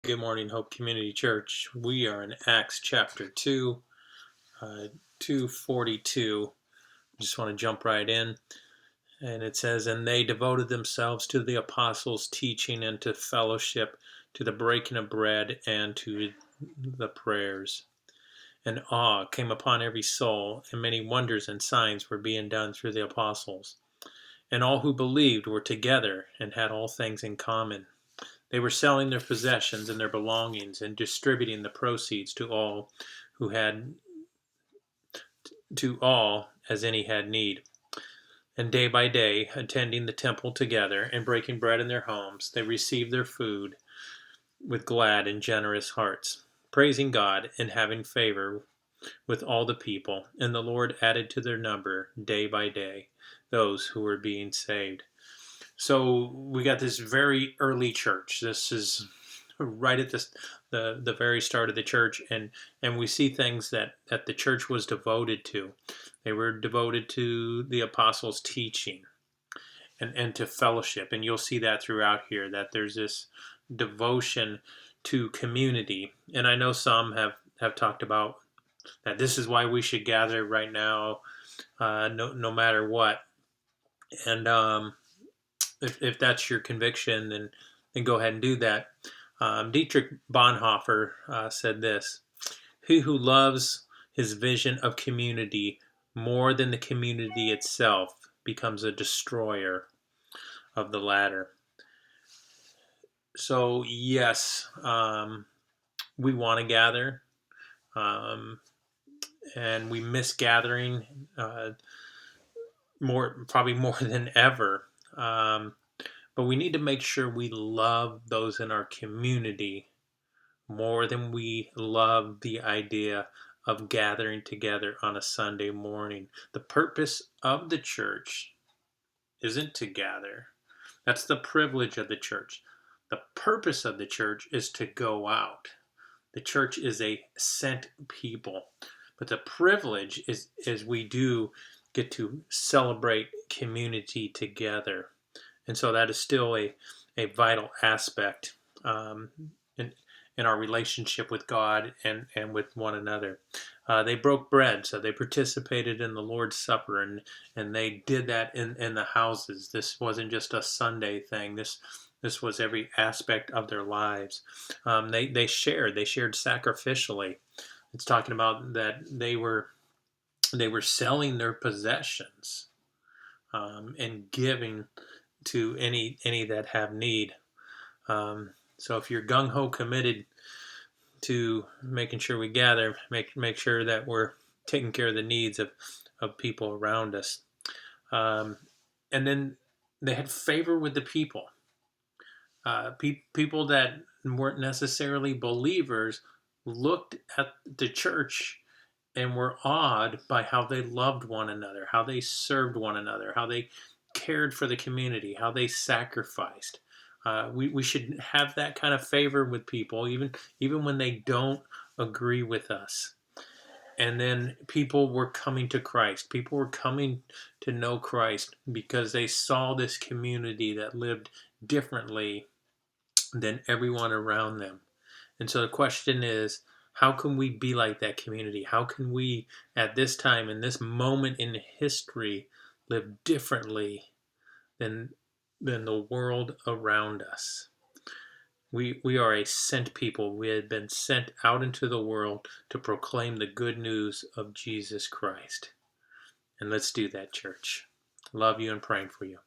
Good morning, Hope Community Church. We are in Acts chapter 2, 242. Just want to jump right in. And it says, "And they devoted themselves to the apostles' teaching and to fellowship, to the breaking of bread and to the prayers. And awe came upon every soul, and many wonders and signs were being done through the apostles. And all who believed were together and had all things in common. They were selling their possessions and their belongings and distributing the proceeds who had to all as any had need. And day by day, attending the temple together and breaking bread in their homes, they received their food with glad and generous hearts, praising God and having favor with all the people. And the Lord added to their number day by day those who were being saved." So we got this very early church. This is right at the very start of the church, and we see things that the church was devoted to. They were devoted to the apostles' teaching and to fellowship, and you'll see that throughout here, that there's this devotion to community. And I know some have talked about that this is why we should gather right now, no matter what. And if that's your conviction, then go ahead and do that. Dietrich Bonhoeffer said this: "He who loves his vision of community more than the community itself becomes a destroyer of the latter." So yes, we want to gather, um, and we miss gathering probably more than ever. But we need to make sure we love those in our community more than we love the idea of gathering together on a Sunday morning. The purpose of the church isn't to gather. That's the privilege of the church. The purpose of the church is to go out. The church is a sent people. But the privilege is we do get to celebrate community together. And so that is still a vital aspect in, in our relationship with God and with one another. They broke bread, so they participated in the Lord's Supper, and they did that in the houses. This wasn't just a Sunday thing. This was every aspect of their lives. They shared sacrificially. It's talking about that they were selling their possessions and giving to any that have need. So if you're gung ho committed to making sure we gather, make sure that we're taking care of the needs of people around us. And then they had favor with the people. People that weren't necessarily believers looked at the church and were awed by how they loved one another, how they served one another, how they cared for the community, how they sacrificed. We should have that kind of favor with people, even when they don't agree with us. And then people were coming to Christ. People were coming to know Christ because they saw this community that lived differently than everyone around them. And so the question is, how can we be like that community? How can we, at this time, in this moment in history, live differently than the world around us? We are a sent people. We had been sent out into the world to proclaim the good news of Jesus Christ. And let's do that, church. Love you and praying for you.